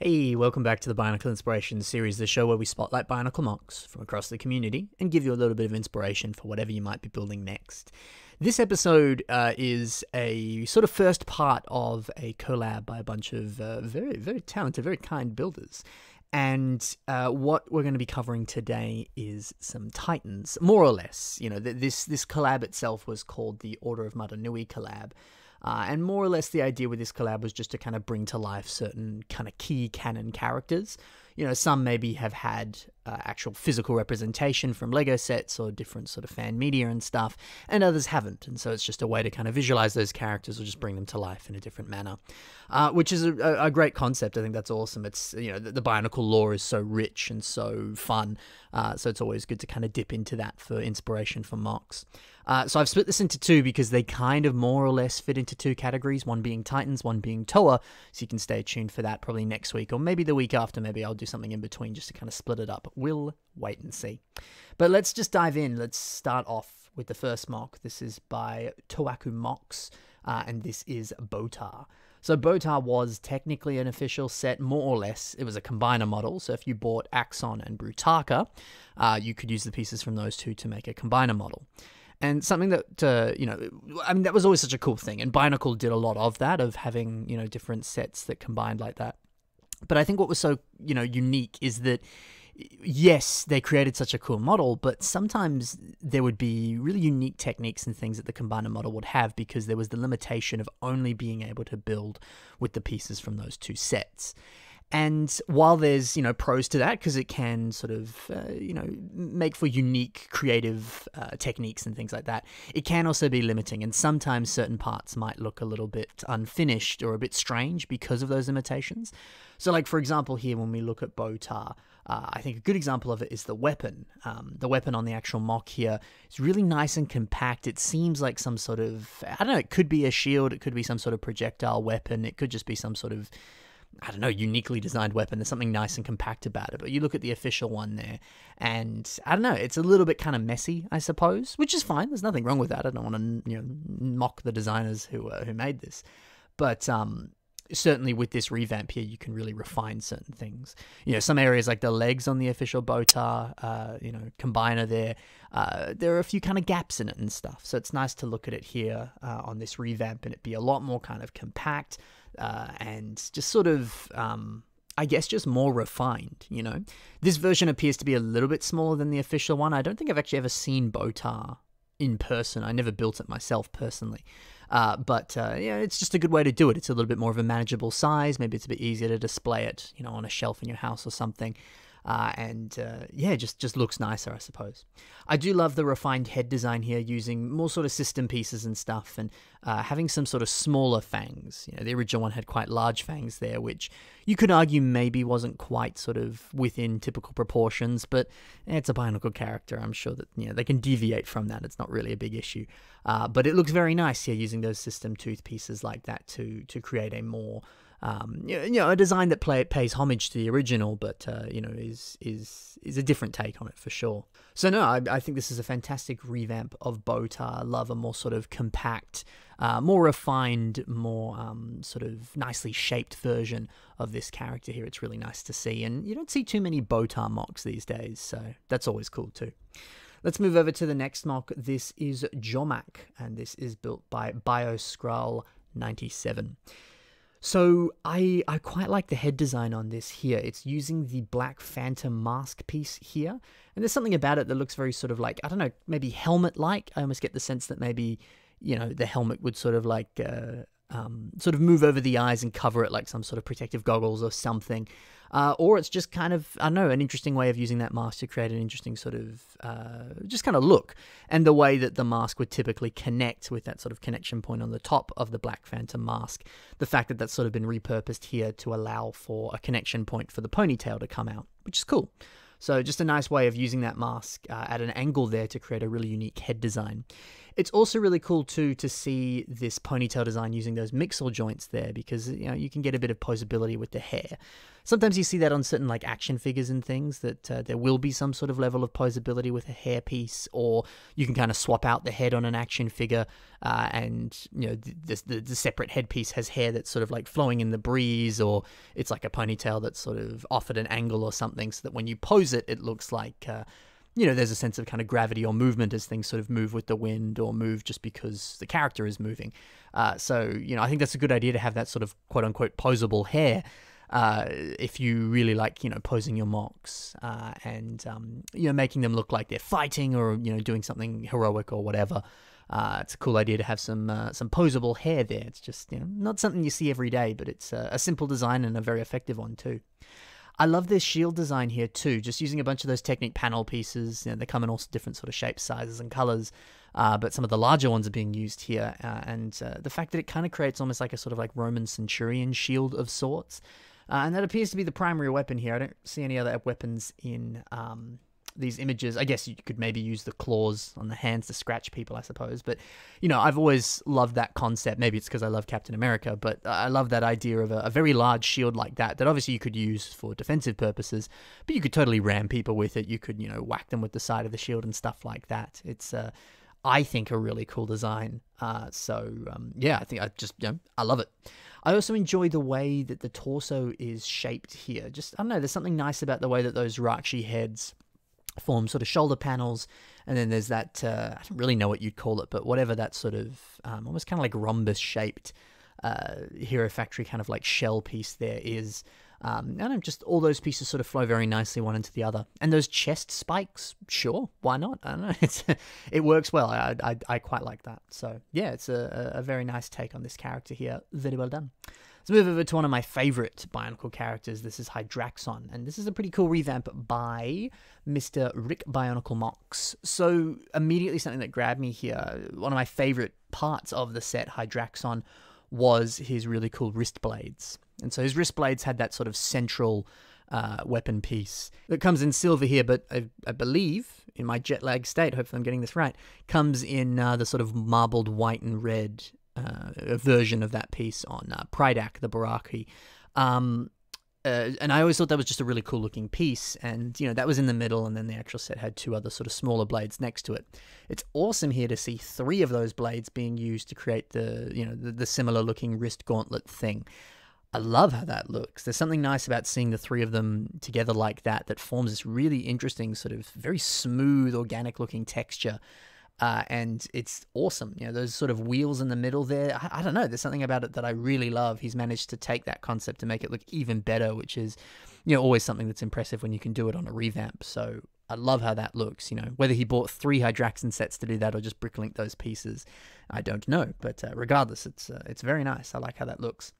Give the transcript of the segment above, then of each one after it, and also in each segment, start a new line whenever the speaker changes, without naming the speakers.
Hey, welcome back to the Bionicle Inspiration series, the show where we spotlight Bionicle MOCs from across the community and give you a little bit of inspiration for whatever you might be building next. This episode is a sort of first part of a collab by a bunch of very, very talented, very kind builders. And what we're going to be covering today is some Titans, more or less. You know, this collab itself was called the Order of Madanui collab. And more or less the idea with this collab was just to kind of bring to life certain kind of key canon characters. You know, some maybe have had actual physical representation from Lego sets or different sort of fan media and stuff, and others haven't. And so it's just a way to kind of visualize those characters or just bring them to life in a different manner, which is a great concept. I think that's awesome. It's, you know, the Bionicle lore is so rich and so fun, so it's always good to kind of dip into that for inspiration for MOCs. So I've split this into two because they kind of more or less fit into two categories, one being Titans, one being Toa, so you can stay tuned for that probably next week or maybe the week after. Maybe I'll do something in between just to kind of split it up. We'll wait and see. But let's just dive in. Let's start off with the first MOC. This is by Toaku MOCs, and this is Bota. So Bota was technically an official set, more or less. It was a combiner model, so if you bought Axon and Taka, you could use the pieces from those two to make a combiner model. And something that, you know, I mean, that was always such a cool thing. And Bionicle did a lot of that, of having, you know, different sets that combined like that. But I think what was so, you know, unique is that, yes, they created such a cool model, but sometimes there would be really unique techniques and things that the combiner model would have because there was the limitation of only being able to build with the pieces from those two sets. And while there's, you know, pros to that because it can sort of, you know, make for unique creative techniques and things like that, it can also be limiting. And sometimes certain parts might look a little bit unfinished or a bit strange because of those limitations. So like, for example, here when we look at Bota, I think a good example of it is the weapon. The weapon on the actual MOC here is really nice and compact. It seems like some sort of, I don't know, it could be a shield, it could be some sort of projectile weapon, it could just be some sort of, I don't know, uniquely designed weapon. There's something nice and compact about it. But you look at the official one there, and I don't know, it's a little bit kind of messy, I suppose, which is fine. There's nothing wrong with that. I don't want to, you know, mock the designers who made this. But certainly with this revamp here, you can really refine certain things. You know, some areas like the legs on the official Bota, you know, combiner there are a few kind of gaps in it and stuff. So it's nice to look at it here on this revamp and it be a lot more kind of compact and just sort of, I guess, just more refined, you know. This version appears to be a little bit smaller than the official one. I don't think I've actually ever seen Bota in person. I never built it myself personally. But yeah, it's just a good way to do it. It's a little bit more of a manageable size. Maybe it's a bit easier to display it, you know, on a shelf in your house or something. Yeah, just looks nicer, I suppose. I do love the refined head design here, using more sort of system pieces and stuff, and having some sort of smaller fangs. You know, the original one had quite large fangs there, which you could argue maybe wasn't quite sort of within typical proportions, but it's a Bionicle character. I'm sure that, you know, they can deviate from that. It's not really a big issue. But it looks very nice here, using those system tooth pieces like that to create a more you know, a design that pays homage to the original, but you know, is a different take on it for sure. So no, I think this is a fantastic revamp of Bota. I love a more sort of compact, more refined, more sort of nicely shaped version of this character here. It's really nice to see, and you don't see too many Bota MOCs these days, so that's always cool too. Let's move over to the next MOC. This is Jomack, and this is built by BioScroll97. So I quite like the head design on this here. It's using the Black Phantom mask piece here. And there's something about it that looks very sort of like, I don't know, maybe helmet-like. I almost get the sense that maybe, you know, the helmet would sort of like, sort of move over the eyes and cover it like some sort of protective goggles or something. Or it's just kind of, I don't know, an interesting way of using that mask to create an interesting sort of, just kind of look. And the way that the mask would typically connect with that sort of connection point on the top of the Black Phantom mask. The fact that that's sort of been repurposed here to allow for a connection point for the ponytail to come out, which is cool. So just a nice way of using that mask at an angle there to create a really unique head design. It's also really cool too to see this ponytail design using those mixel joints there, because you can get a bit of posability with the hair. Sometimes you see that on certain like action figures and things, that there will be some sort of level of posability with a hair piece, or you can kind of swap out the head on an action figure, and the separate headpiece has hair that's sort of like flowing in the breeze, or it's like a ponytail that's sort of off at an angle or something, so that when you pose it, it looks like there's a sense of kind of gravity or movement as things sort of move with the wind, or move just because the character is moving. So I think that's a good idea to have that sort of quote-unquote posable hair if you really like, posing your MOCs and making them look like they're fighting or, doing something heroic or whatever. It's a cool idea to have some posable hair there. It's just, not something you see every day, but it's a simple design and a very effective one too. I love this shield design here too, just using a bunch of those Technic panel pieces. They come in all different sort of shapes, sizes, and colors, but some of the larger ones are being used here, and the fact that it kind of creates almost like a sort of like Roman centurion shield of sorts, and that appears to be the primary weapon here. I don't see any other weapons in these images. I guess you could maybe use the claws on the hands to scratch people, I suppose. But, I've always loved that concept. Maybe it's because I love Captain America, but I love that idea of a very large shield like that obviously you could use for defensive purposes, but you could totally ram people with it. You could, whack them with the side of the shield and stuff like that. It's, I think, a really cool design. Yeah, I think I love it. I also enjoy the way that the torso is shaped here. Just, I don't know, there's something nice about the way that those Rakshi heads form sort of shoulder panels, and then there's that I don't really know what you'd call it, but whatever that sort of almost kind of like rhombus shaped Hero Factory kind of like shell piece there is. I don't know, just all those pieces sort of flow very nicely one into the other, and those chest spikes, sure, why not? I don't know, it works well. I quite like that. So yeah, it's a very nice take on this character here. Very well done. Let's move over to one of my favorite Bionicle characters. This is Hydraxon, and this is a pretty cool revamp by Mr. Rick Bionicle MOCs. So immediately something that grabbed me here, one of my favorite parts of the set, Hydraxon, was his really cool wrist blades. And so his wrist blades had that sort of central weapon piece that comes in silver here, but I believe, in my jet lag state, hopefully I'm getting this right, comes in the sort of marbled white and red version of that piece on Pridak, the Baraki. And I always thought that was just a really cool looking piece, and that was in the middle, and then the actual set had two other sort of smaller blades next to it. It's awesome here to see three of those blades being used to create the similar looking wrist gauntlet thing. I love how that looks. There's something nice about seeing the three of them together like that forms this really interesting sort of very smooth, organic looking texture. And it's awesome. Those sort of wheels in the middle there, I don't know, there's something about it that I really love. He's managed to take that concept and make it look even better, which is, always something that's impressive when you can do it on a revamp. So I love how that looks. Whether he bought 3 Hydraxon sets to do that or just bricklink those pieces, I don't know. But regardless, it's very nice. I like how that looks.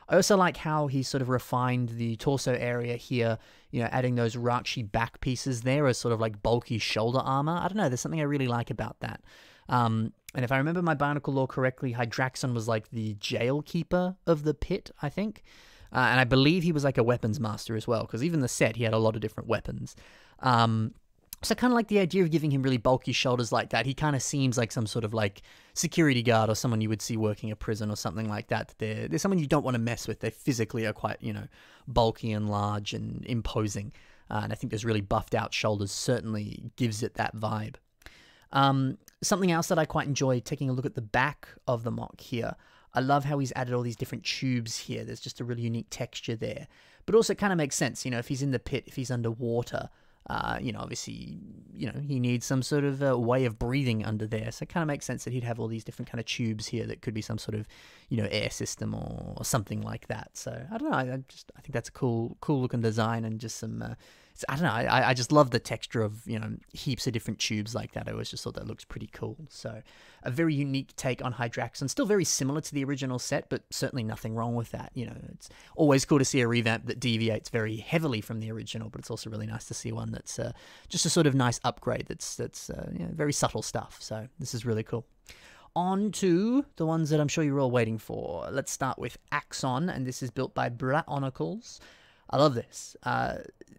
I also like how he sort of refined the torso area here, adding those Rakshi back pieces there as sort of like bulky shoulder armor. I don't know, there's something I really like about that. And if I remember my Bionicle lore correctly, Hydraxon was like the jail keeper of the pit, I think. And I believe he was like a weapons master as well, because even the set, he had a lot of different weapons. So I kind of like the idea of giving him really bulky shoulders like that. He kind of seems like some sort of like security guard or someone you would see working a prison or something like that. They're someone you don't want to mess with. They physically are quite, bulky and large and imposing. And I think those really buffed out shoulders certainly gives it that vibe. Something else that I quite enjoy, taking a look at the back of the MOC here. I love how he's added all these different tubes here. There's just a really unique texture there. But also it kind of makes sense, if he's in the pit, if he's underwater, obviously, he needs some sort of way of breathing under there. So it kind of makes sense that he'd have all these different kind of tubes here that could be some sort of, air system or something like that. So I don't know. I think that's a cool looking design, and just some, I don't know. I just love the texture of, heaps of different tubes like that. I always just thought that looks pretty cool. So a very unique take on Hydraxon, still very similar to the original set, but certainly nothing wrong with that. It's always cool to see a revamp that deviates very heavily from the original, but it's also really nice to see one that's just a sort of nice upgrade that's very subtle stuff. So this is really cool. On to the ones that I'm sure you're all waiting for. Let's start with Axon, and this is built by Bionicles. I love this.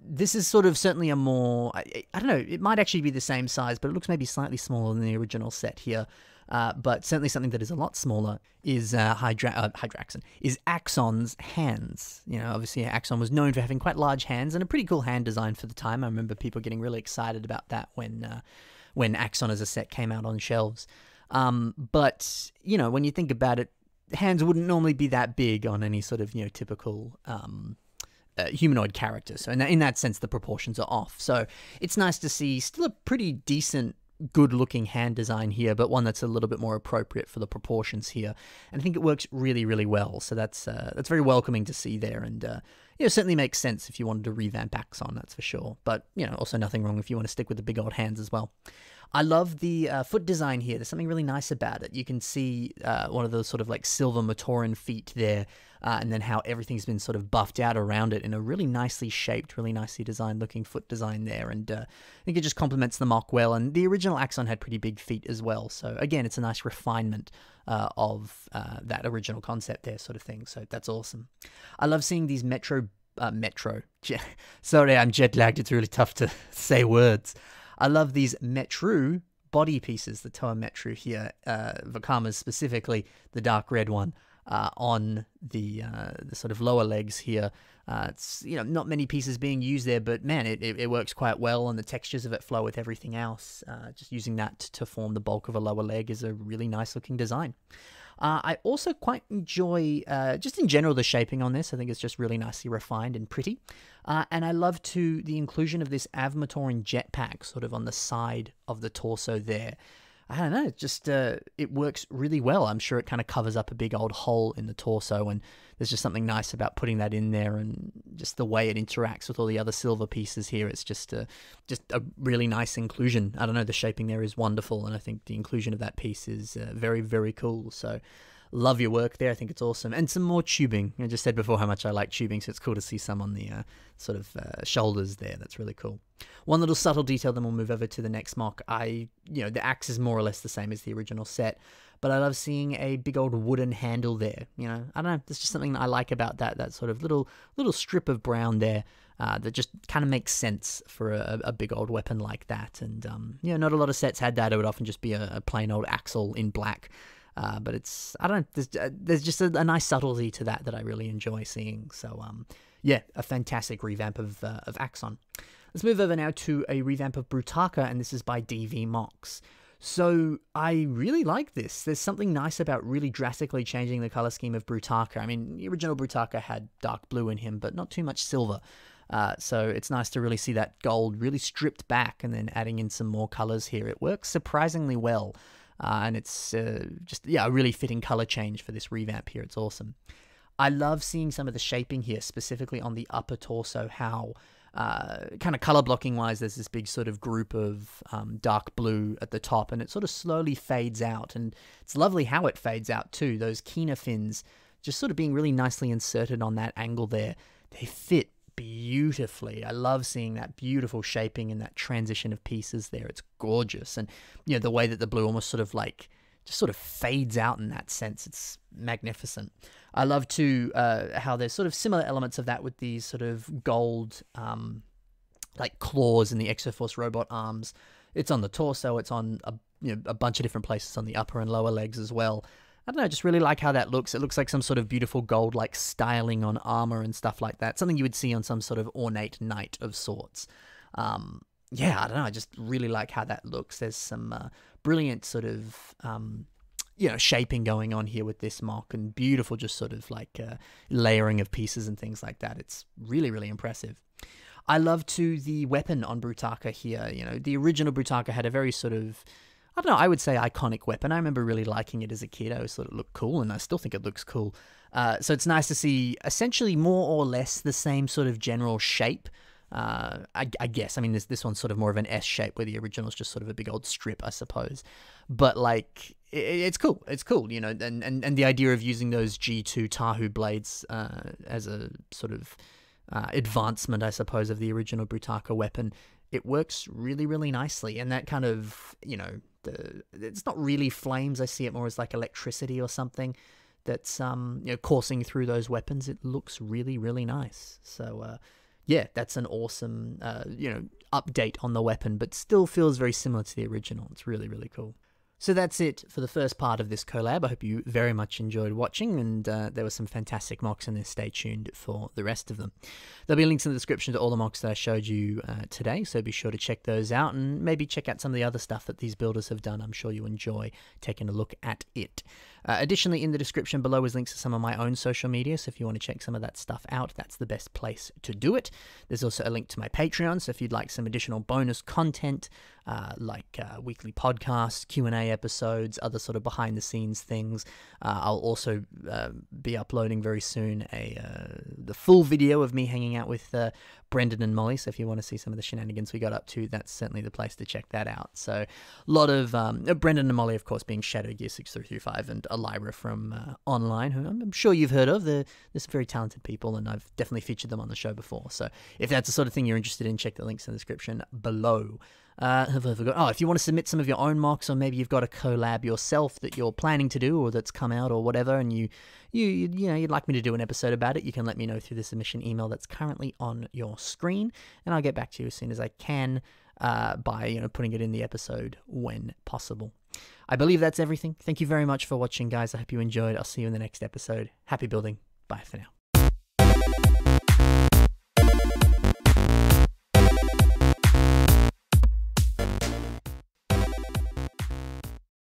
This is sort of certainly a more, I don't know, it might actually be the same size, but it looks maybe slightly smaller than the original set here. But certainly something that is a lot smaller is Hydraxon, is Axon's hands. You know, obviously Axon was known for having quite large hands and a pretty cool hand design for the time. I remember people getting really excited about that when Axon as a set came out on shelves. But, you know, when you think about it, hands wouldn't normally be that big on any sort of, you know, typical humanoid character. So in that sense, the proportions are off. So it's nice to see still a pretty decent, good-looking hand design here, but one that's a little bit more appropriate for the proportions here. And I think it works really, really well. So that's very welcoming to see there. And, you know, certainly makes sense if you wanted to revamp Axon, that's for sure. But, you know, also nothing wrong if you want to stick with the big old hands as well. I love the foot design here. There's something really nice about it. You can see one of those sort of like silver Matoran feet there, and then how everything's been sort of buffed out around it in a really nicely shaped, really nicely designed looking foot design there. And I think it just complements the MOC well. And the original Axon had pretty big feet as well. So again, it's a nice refinement of that original concept there sort of thing. So that's awesome. I love seeing these sorry, I'm jet lagged. It's really tough to say words. I love these Metru body pieces, the Toa Metru here, Vakama's specifically, the dark red one, on the sort of lower legs here. It's, you know, not many pieces being used there, but man, it works quite well, and the textures of it flow with everything else. Just using that to form the bulk of a lower leg is a really nice looking design. I also quite enjoy, just in general, the shaping on this. I think it's just really nicely refined and pretty. And I love, too, the inclusion of this Avmatoran jetpack sort of on the side of the torso there. I don't know, it just, it works really well. I'm sure it kind of covers up a big old hole in the torso, and there's just something nice about putting that in there, and just the way it interacts with all the other silver pieces here. It's just a really nice inclusion. I don't know, the shaping there is wonderful, and I think the inclusion of that piece is very, very cool. So love your work there. I think it's awesome. And some more tubing. I just said before how much I like tubing, so it's cool to see some on the sort of shoulders there. That's really cool. One little subtle detail, then we'll move over to the next MOC. You know, the axe is more or less the same as the original set, but I love seeing a big old wooden handle there. You know, I don't know, there's just something that I like about that sort of little strip of brown there. That just kind of makes sense for a big old weapon like that. And, you know, not a lot of sets had that. It would often just be a plain old axle in black. But it's, I don't know, there's just a nice subtlety to that I really enjoy seeing. So, yeah, a fantastic revamp of Axon. Let's move over now to a revamp of Brutaka, and this is by DV MOCs. So I really like this. There's something nice about really drastically changing the color scheme of Brutaka. I mean, the original Brutaka had dark blue in him, but not too much silver. So it's nice to really see that gold really stripped back and then adding in some more colors here. It works surprisingly well. And it's just, yeah, a really fitting color change for this revamp here. It's awesome. I love seeing some of the shaping here, specifically on the upper torso, how kind of color blocking wise, there's this big sort of group of dark blue at the top, and it sort of slowly fades out. And it's lovely how it fades out too. Those keener fins just sort of being really nicely inserted on that angle there. They fit beautifully. I love seeing that beautiful shaping and that transition of pieces there. It's gorgeous. And, you know, the way that the blue almost sort of like just sort of fades out in that sense. It's magnificent. I love too how there's sort of similar elements of that with these sort of gold like claws in the Exoforce robot arms. It's on the torso. It's on a bunch of different places on the upper and lower legs as well. I don't know, I just really like how that looks. It looks like some sort of beautiful gold like styling on armor and stuff like that. Something you would see on some sort of ornate knight of sorts. Yeah, I don't know, I just really like how that looks. There's some brilliant sort of, shaping going on here with this MOC, and beautiful just sort of like layering of pieces and things like that. It's really, really impressive. I love too the weapon on Brutaka here. You know, the original Brutaka had a very sort of, I don't know, I would say iconic weapon. I remember really liking it as a kid. I always thought it looked cool, and I still think it looks cool. So it's nice to see essentially more or less the same sort of general shape. I guess. I mean, this one's sort of more of an S shape, where the original's just sort of a big old strip, I suppose. But like, it's cool. It's cool, you know, and the idea of using those G2 Tahu blades as a sort of advancement, I suppose, of the original Brutaka weapon. It works really, really nicely. And that kind of, you know, it's not really flames. I see it more as like electricity or something. that's coursing through those weapons, it looks really, really nice. So yeah, that's an awesome update on the weapon, but still feels very similar to the original. It's really, really cool. So that's it for the first part of this collab. I hope you very much enjoyed watching, and there were some fantastic mocks in this. Stay tuned for the rest of them. There'll be links in the description to all the mocks that I showed you today, so be sure to check those out, and maybe check out some of the other stuff that these builders have done. I'm sure you enjoy taking a look at it. Additionally, in the description below is links to some of my own social media, so if you want to check some of that stuff out, that's the best place to do it. There's also a link to my Patreon, so if you'd like some additional bonus content, like weekly podcasts, Q&A episodes, other sort of behind-the-scenes things. I'll also be uploading very soon the full video of me hanging out with Brendan and Molly, so if you want to see some of the shenanigans we got up to, that's certainly the place to check that out. So a lot of Brendan and Molly, of course, being Shadow Gear 6335 and Elira from online, who I'm sure you've heard of. They're some very talented people, and I've definitely featured them on the show before. So if that's the sort of thing you're interested in, check the links in the description below. Have I forgot? Oh, if you want to submit some of your own mocks, or maybe you've got a collab yourself that you're planning to do, or that's come out, or whatever, and you'd like me to do an episode about it, you can let me know through the submission email that's currently on your screen, and I'll get back to you as soon as I can by putting it in the episode when possible. I believe that's everything. Thank you very much for watching, guys. I hope you enjoyed. I'll see you in the next episode. Happy building. Bye for now.